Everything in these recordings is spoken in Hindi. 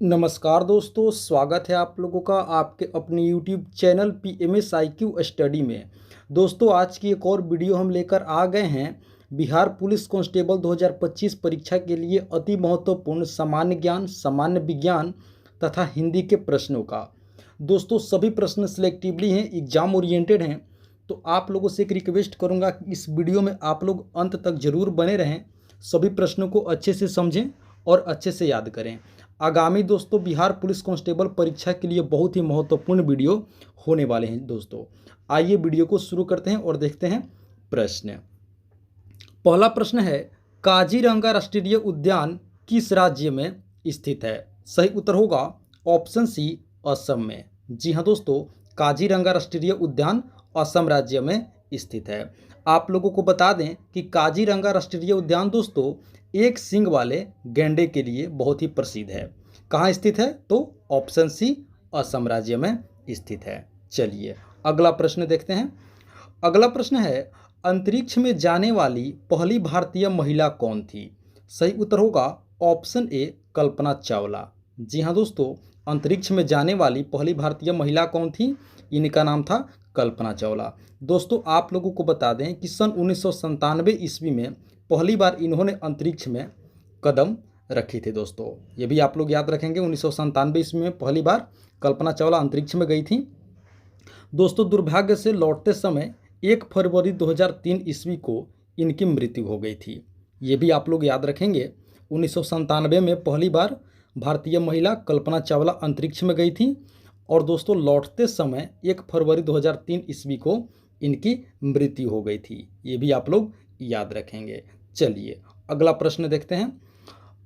नमस्कार दोस्तों, स्वागत है आप लोगों का आपके अपने YouTube चैनल PMSIQ स्टडी में। दोस्तों, आज की एक और वीडियो हम लेकर आ गए हैं बिहार पुलिस कांस्टेबल 2025 परीक्षा के लिए अति महत्वपूर्ण सामान्य ज्ञान, सामान्य विज्ञान तथा हिंदी के प्रश्नों का। दोस्तों, सभी प्रश्न सिलेक्टिवली हैं, एग्जाम ओरिएंटेड हैं। तो आप लोगों से एक रिक्वेस्ट करूँगा कि इस वीडियो में आप लोग अंत तक जरूर बने रहें, सभी प्रश्नों को अच्छे से समझें और अच्छे से याद करें। आगामी दोस्तों बिहार पुलिस कांस्टेबल परीक्षा के लिए बहुत ही महत्वपूर्ण वीडियो होने वाले हैं। दोस्तों, आइए वीडियो को शुरू करते हैं और देखते हैं प्रश्न। पहला प्रश्न है, काजीरंगा राष्ट्रीय उद्यान किस राज्य में स्थित है? सही उत्तर होगा ऑप्शन सी, असम में। जी हाँ दोस्तों, काजीरंगा राष्ट्रीय उद्यान असम राज्य में स्थित है। आप लोगों को बता दें कि काजीरंगा राष्ट्रीय उद्यान दोस्तों एक सींग वाले गैंडे के लिए बहुत ही प्रसिद्ध है। कहाँ स्थित है? तो ऑप्शन सी, असम राज्य में स्थित है। चलिए अगला प्रश्न देखते हैं। अगला प्रश्न है, अंतरिक्ष में जाने वाली पहली भारतीय महिला कौन थी? सही उत्तर होगा ऑप्शन ए, कल्पना चावला। जी हाँ दोस्तों, अंतरिक्ष में जाने वाली पहली भारतीय महिला कौन थी? इनका नाम था कल्पना चावला। दोस्तों, आप लोगों को बता दें कि सन 1997 ईस्वी में पहली बार इन्होंने अंतरिक्ष में कदम रखे थे। दोस्तों, ये भी आप लोग याद रखेंगे, 1997 ईस्वी में पहली बार कल्पना चावला अंतरिक्ष में गई थी। दोस्तों, दुर्भाग्य से लौटते समय 1 फरवरी 2003 ईस्वी को इनकी मृत्यु हो गई थी। ये भी आप लोग याद रखेंगे, 1997 में पहली बार भारतीय महिला कल्पना चावला अंतरिक्ष में गई थी और दोस्तों लौटते समय 1 फरवरी 2003 ईस्वी को इनकी मृत्यु हो गई थी। ये भी आप लोग याद रखेंगे। चलिए अगला प्रश्न देखते हैं।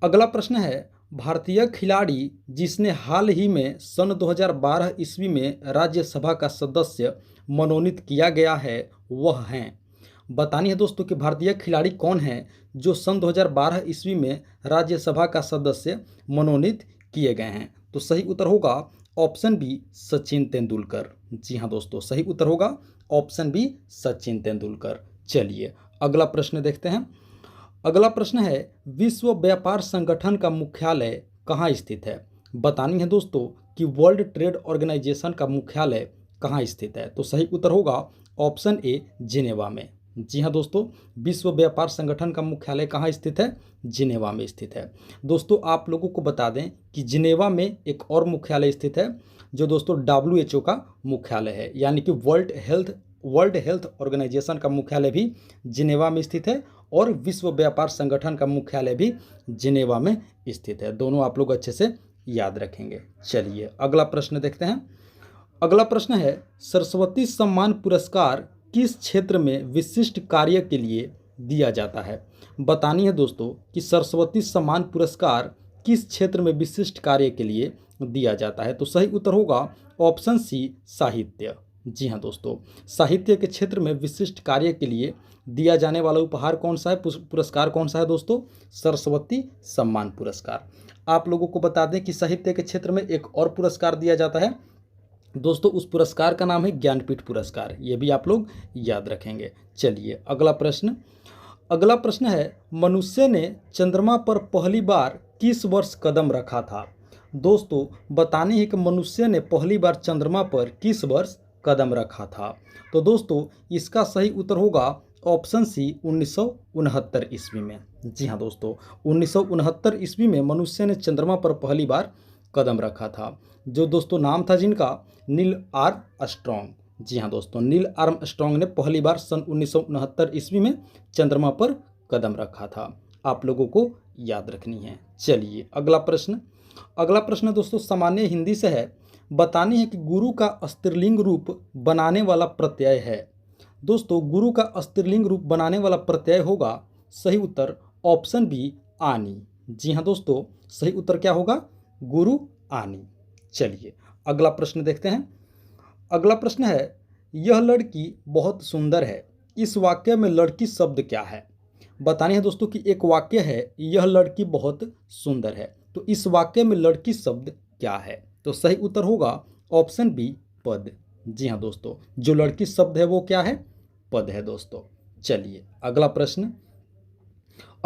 अगला प्रश्न है, भारतीय खिलाड़ी जिसने हाल ही में सन 2012 ईस्वी में राज्यसभा का सदस्य मनोनीत किया गया है वह हैं। बतानी है दोस्तों कि भारतीय खिलाड़ी कौन हैं जो सन 2012 ईस्वी में राज्यसभा का सदस्य मनोनीत किए गए हैं? तो सही उत्तर होगा ऑप्शन बी, सचिन तेंदुलकर। जी हाँ दोस्तों, सही उत्तर होगा ऑप्शन बी, सचिन तेंदुलकर। चलिए अगला प्रश्न देखते हैं। अगला प्रश्न है, विश्व व्यापार संगठन का मुख्यालय कहाँ स्थित है? बतानी है दोस्तों कि वर्ल्ड ट्रेड ऑर्गेनाइजेशन का मुख्यालय कहाँ स्थित है? तो सही उत्तर होगा ऑप्शन ए, जिनेवा में। जी हाँ दोस्तों, विश्व व्यापार संगठन का मुख्यालय कहाँ स्थित है? जिनेवा में स्थित है। दोस्तों, आप लोगों को बता दें कि जिनेवा में एक और मुख्यालय स्थित है जो दोस्तों WHO का मुख्यालय है, यानी कि वर्ल्ड हेल्थ ऑर्गेनाइजेशन का मुख्यालय भी जिनेवा में स्थित है और विश्व व्यापार संगठन का मुख्यालय भी जिनेवा में स्थित है। दोनों आप लोग अच्छे से याद रखेंगे। चलिए अगला प्रश्न देखते हैं। अगला प्रश्न है, सरस्वती सम्मान पुरस्कार किस क्षेत्र में विशिष्ट कार्य के लिए दिया जाता है? बतानी है दोस्तों कि सरस्वती सम्मान पुरस्कार किस क्षेत्र में विशिष्ट कार्य के लिए दिया जाता है? तो सही उत्तर होगा ऑप्शन सी, साहित्य। जी हाँ दोस्तों, साहित्य के क्षेत्र में विशिष्ट कार्य के लिए दिया जाने वाला उपहार कौन सा है, पुरस्कार कौन सा है दोस्तों? सरस्वती सम्मान पुरस्कार। आप लोगों को बता दें कि साहित्य के क्षेत्र में एक और पुरस्कार दिया जाता है दोस्तों, उस पुरस्कार का नाम है ज्ञानपीठ पुरस्कार। ये भी आप लोग याद रखेंगे। चलिए अगला प्रश्न। अगला प्रश्न है, मनुष्य ने चंद्रमा पर पहली बार किस वर्ष कदम रखा था? दोस्तों, बताने है कि मनुष्य ने पहली बार चंद्रमा पर किस वर्ष कदम रखा था? तो दोस्तों इसका सही उत्तर होगा ऑप्शन सी, 1969 ईस्वी में। जी हाँ दोस्तों, 1969 ईस्वी में मनुष्य ने चंद्रमा पर पहली बार कदम रखा था, जो दोस्तों नाम था जिनका नील आर्मस्ट्रॉन्ग। जी हाँ दोस्तों, नील आर्मस्ट्रॉन्ग ने पहली बार सन 1969 ईस्वी में चंद्रमा पर कदम रखा था। आप लोगों को याद रखनी है। चलिए अगला प्रश्न। अगला प्रश्न दोस्तों सामान्य हिंदी से है। बतानी है कि गुरु का स्त्रीलिंग रूप बनाने वाला प्रत्यय है। दोस्तों, गुरु का स्त्रीलिंग रूप बनाने वाला प्रत्यय होगा, सही उत्तर ऑप्शन बी, आनी। जी हाँ दोस्तों, सही उत्तर क्या होगा? गुरु आनी। चलिए अगला प्रश्न देखते हैं। अगला प्रश्न है, यह लड़की बहुत सुंदर है, इस वाक्य में लड़की शब्द क्या है? बतानी है दोस्तों कि एक वाक्य है, यह लड़की बहुत सुंदर है, तो इस वाक्य में लड़की शब्द क्या है? तो सही उत्तर होगा ऑप्शन बी, पद। जी हाँ दोस्तों, जो लड़की शब्द है वो क्या है? पद है दोस्तों। चलिए अगला प्रश्न।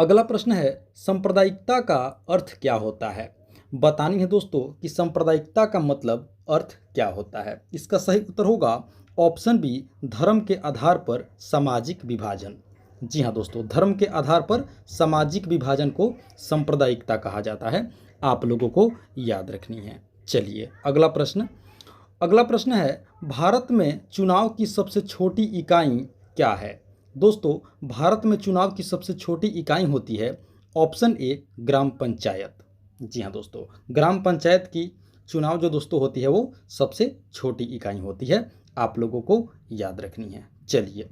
अगला प्रश्न है, सांप्रदायिकता का अर्थ क्या होता है? बतानी है दोस्तों कि सांप्रदायिकता का मतलब अर्थ क्या होता है। इसका सही उत्तर होगा ऑप्शन बी, धर्म के आधार पर सामाजिक विभाजन। जी हाँ दोस्तों, धर्म के आधार पर सामाजिक विभाजन को सांप्रदायिकता कहा जाता है। आप लोगों को याद रखनी है। चलिए अगला प्रश्न है, भारत में चुनाव की सबसे छोटी इकाई क्या है। दोस्तों, भारत में चुनाव की सबसे छोटी इकाई होती है ऑप्शन ए, ग्राम पंचायत। जी हाँ दोस्तों, ग्राम पंचायत की चुनाव जो दोस्तों होती है वो सबसे छोटी इकाई होती है। आप लोगों को याद रखनी है। चलिए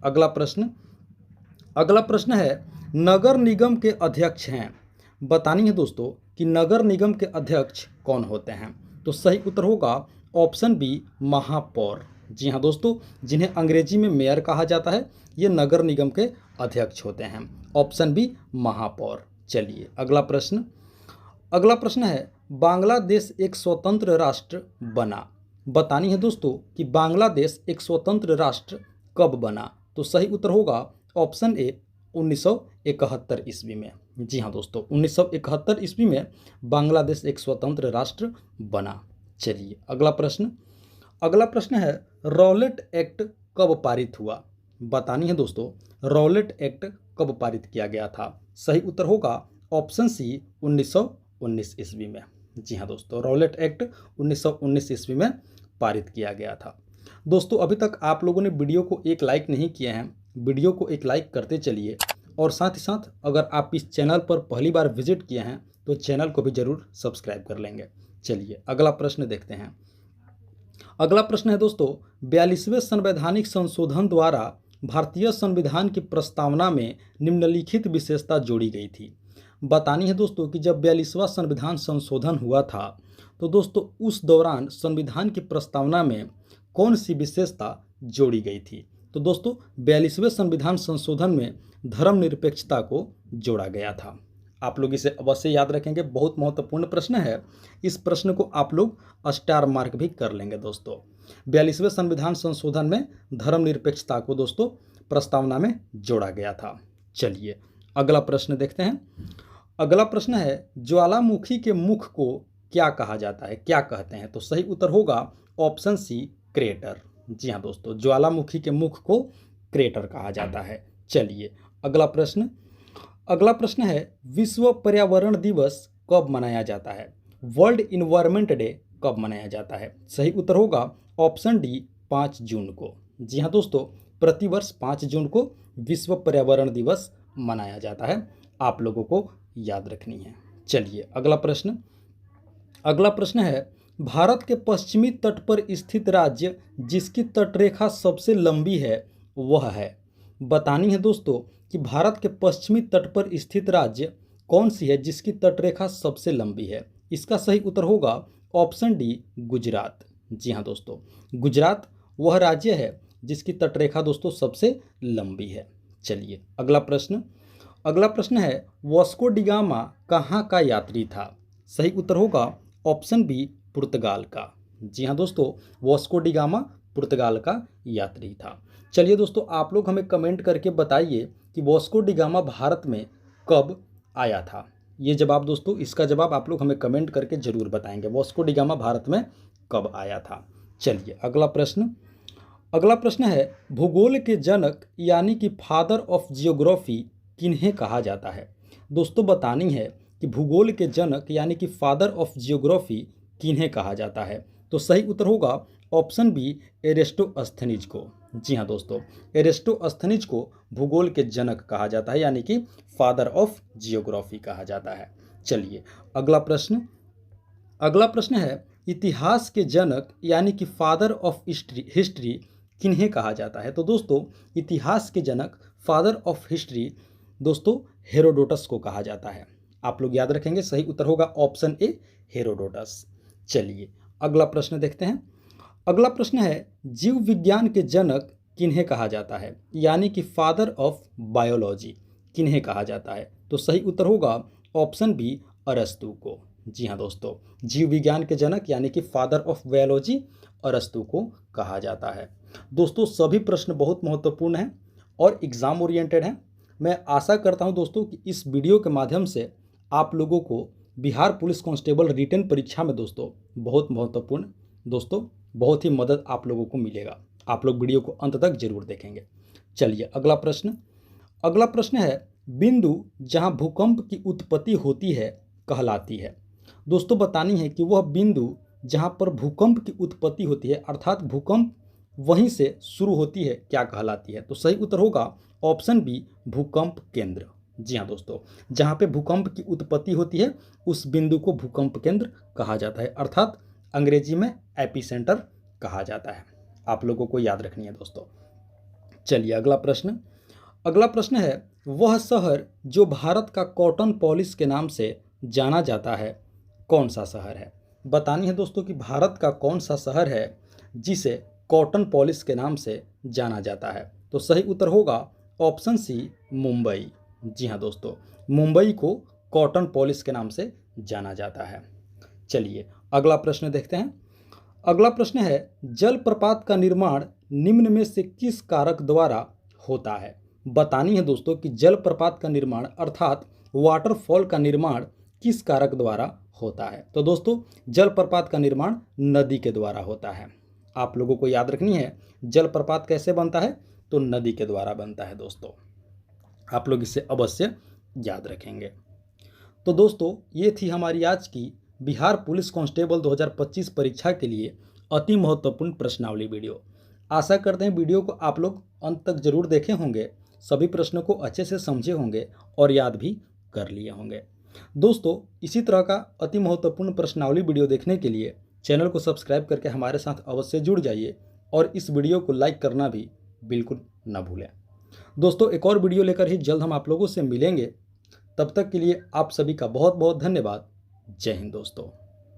अगला प्रश्न है, नगर निगम के अध्यक्ष हैं। बतानी है दोस्तों कि नगर निगम के अध्यक्ष कौन होते हैं। तो सही उत्तर होगा ऑप्शन बी, महापौर। जी हाँ दोस्तों, जिन्हें अंग्रेजी में मेयर कहा जाता है, ये नगर निगम के अध्यक्ष होते हैं। ऑप्शन बी, महापौर। चलिए अगला प्रश्न है, बांग्लादेश एक स्वतंत्र राष्ट्र बना। बतानी है दोस्तों कि बांग्लादेश एक स्वतंत्र राष्ट्र कब बना। तो सही उत्तर होगा ऑप्शन ए, 1971 ईस्वी में। जी हाँ दोस्तों, 1971 ईस्वी में बांग्लादेश एक स्वतंत्र राष्ट्र बना। चलिए अगला प्रश्न है, रॉलेट एक्ट कब पारित हुआ। बतानी है दोस्तों, रॉलेट एक्ट कब पारित किया गया था। सही उत्तर होगा ऑप्शन सी, 1919 ईस्वी में। जी हाँ दोस्तों, रॉलेट एक्ट 1919 ईस्वी में पारित किया गया था। दोस्तों, अभी तक आप लोगों ने वीडियो को एक लाइक नहीं किया है, वीडियो को एक लाइक करते चलिए। और साथ ही साथ अगर आप इस चैनल पर पहली बार विजिट किए हैं तो चैनल को भी ज़रूर सब्सक्राइब कर लेंगे। चलिए अगला प्रश्न देखते हैं। अगला प्रश्न है दोस्तों, 42वें संवैधानिक संशोधन द्वारा भारतीय संविधान की प्रस्तावना में निम्नलिखित विशेषता जोड़ी गई थी। बतानी है दोस्तों कि जब 42वां संविधान संशोधन हुआ था तो दोस्तों उस दौरान संविधान की प्रस्तावना में कौन सी विशेषता जोड़ी गई थी। तो दोस्तों 42वें संविधान संशोधन में धर्मनिरपेक्षता को जोड़ा गया था। आप लोग इसे अवश्य याद रखेंगे, बहुत महत्वपूर्ण प्रश्न है। इस प्रश्न को आप लोग स्टार मार्क भी कर लेंगे दोस्तों। 42वें संविधान संशोधन में धर्मनिरपेक्षता को दोस्तों प्रस्तावना में जोड़ा गया था। चलिए अगला प्रश्न देखते हैं। अगला प्रश्न है, ज्वालामुखी के मुख को क्या कहा जाता है, क्या कहते हैं। तो सही उत्तर होगा ऑप्शन सी, क्रेटर। जी हाँ दोस्तों, ज्वालामुखी के मुख को क्रेटर कहा जाता है। चलिए अगला प्रश्न है, विश्व पर्यावरण दिवस कब मनाया जाता है। वर्ल्ड इन्वायरमेंट डे कब मनाया जाता है। सही उत्तर होगा ऑप्शन डी, 5 जून को। जी हाँ दोस्तों, प्रतिवर्ष 5 जून को विश्व पर्यावरण दिवस मनाया जाता है। आप लोगों को याद रखनी है। चलिए अगला प्रश्न है, भारत के पश्चिमी तट पर स्थित राज्य जिसकी तटरेखा सबसे लंबी है वह है। बतानी है दोस्तों कि भारत के पश्चिमी तट पर स्थित राज्य कौन सी है जिसकी तटरेखा सबसे लंबी है। इसका सही उत्तर होगा ऑप्शन डी, गुजरात। जी हाँ दोस्तों, गुजरात वह राज्य है जिसकी तटरेखा दोस्तों सबसे लंबी है। चलिए अगला प्रश्न है, वास्को डी गामा कहाँ का यात्री था। सही उत्तर होगा ऑप्शन बी, पुर्तगाल का। जी हाँ दोस्तों, वास्को डी गामा पुर्तगाल का यात्री था। चलिए दोस्तों, आप लोग हमें कमेंट करके बताइए कि वास्को डी गामा भारत में कब आया था। ये जवाब दोस्तों, इसका जवाब आप लोग हमें कमेंट करके ज़रूर बताएंगे, वास्को डी गामा भारत में कब आया था। चलिए अगला प्रश्न है, भूगोल के जनक यानी कि फादर ऑफ जियोग्राफी किन्हें कहा जाता है। दोस्तों बतानी है कि भूगोल के जनक यानी कि फादर ऑफ जियोग्राफी किन्हें कहा जाता है। तो सही उत्तर होगा ऑप्शन बी, एरिस्टोस्थनीज को। जी हाँ दोस्तों, एरिस्टोस्थनीज को भूगोल के जनक कहा जाता है, यानी कि फादर ऑफ जियोग्राफी कहा जाता है। चलिए अगला प्रश्न है, इतिहास के जनक यानी कि फादर ऑफ हिस्ट्री किन्हें कहा जाता है। तो दोस्तों इतिहास के जनक फादर ऑफ हिस्ट्री दोस्तों हेरोडोटस को कहा जाता है। आप लोग याद रखेंगे, सही उत्तर होगा ऑप्शन ए, हेरोडोटस। चलिए अगला प्रश्न देखते हैं। अगला प्रश्न है, जीव विज्ञान के जनक किन्हें कहा जाता है, यानी कि फादर ऑफ बायोलॉजी किन्हें कहा जाता है। तो सही उत्तर होगा ऑप्शन बी, अरस्तु को। जी हाँ दोस्तों, जीव विज्ञान के जनक यानी कि फादर ऑफ बायोलॉजी अरस्तु को कहा जाता है। दोस्तों सभी प्रश्न बहुत महत्वपूर्ण हैं और एग्ज़ाम ओरिएंटेड हैं। मैं आशा करता हूं दोस्तों कि इस वीडियो के माध्यम से आप लोगों को बिहार पुलिस कांस्टेबल रिटन परीक्षा में दोस्तों बहुत महत्वपूर्ण दोस्तों बहुत ही मदद आप लोगों को मिलेगा। आप लोग वीडियो को अंत तक जरूर देखेंगे। चलिए अगला प्रश्न है, बिंदु जहां भूकंप की उत्पत्ति होती है कहलाती है। दोस्तों बतानी है कि वह बिंदु जहां पर भूकंप की उत्पत्ति होती है अर्थात भूकंप वहीं से शुरू होती है क्या कहलाती है। तो सही उत्तर होगा ऑप्शन बी, भूकंप केंद्र। जी हाँ दोस्तों, जहाँ पे भूकंप की उत्पत्ति होती है उस बिंदु को भूकंप केंद्र कहा जाता है अर्थात अंग्रेजी में एपिसेंटर कहा जाता है। आप लोगों को याद रखनी है दोस्तों। चलिए अगला प्रश्न है, वह शहर जो भारत का कॉटन पॉलिश के नाम से जाना जाता है कौन सा शहर है। बतानी है दोस्तों कि भारत का कौन सा शहर है जिसे कॉटन पॉलिश के नाम से जाना जाता है। तो सही उत्तर होगा ऑप्शन सी, मुंबई। जी हाँ दोस्तों, मुंबई को कॉटन पॉलिश के नाम से जाना जाता है। चलिए अगला प्रश्न देखते हैं। अगला प्रश्न है, जलप्रपात का निर्माण निम्न में से किस कारक द्वारा होता है। बतानी है दोस्तों कि जलप्रपात का निर्माण अर्थात वाटरफॉल का निर्माण किस कारक द्वारा होता है। तो दोस्तों जलप्रपात का निर्माण नदी के द्वारा होता है। आप लोगों को याद रखनी है जलप्रपात कैसे बनता है, तो नदी के द्वारा बनता है दोस्तों। आप लोग इसे अवश्य याद रखेंगे। तो दोस्तों ये थी हमारी आज की बिहार पुलिस कांस्टेबल 2025 परीक्षा के लिए अति महत्वपूर्ण प्रश्नावली वीडियो। आशा करते हैं वीडियो को आप लोग अंत तक जरूर देखे होंगे, सभी प्रश्नों को अच्छे से समझे होंगे और याद भी कर लिए होंगे। दोस्तों इसी तरह का अति महत्वपूर्ण प्रश्नावली वीडियो देखने के लिए चैनल को सब्सक्राइब करके हमारे साथ अवश्य जुड़ जाइए और इस वीडियो को लाइक करना भी बिल्कुल न भूलें। दोस्तों एक और वीडियो लेकर ही जल्द हम आप लोगों से मिलेंगे। तब तक के लिए आप सभी का बहुत बहुत धन्यवाद। जय हिंद दोस्तों।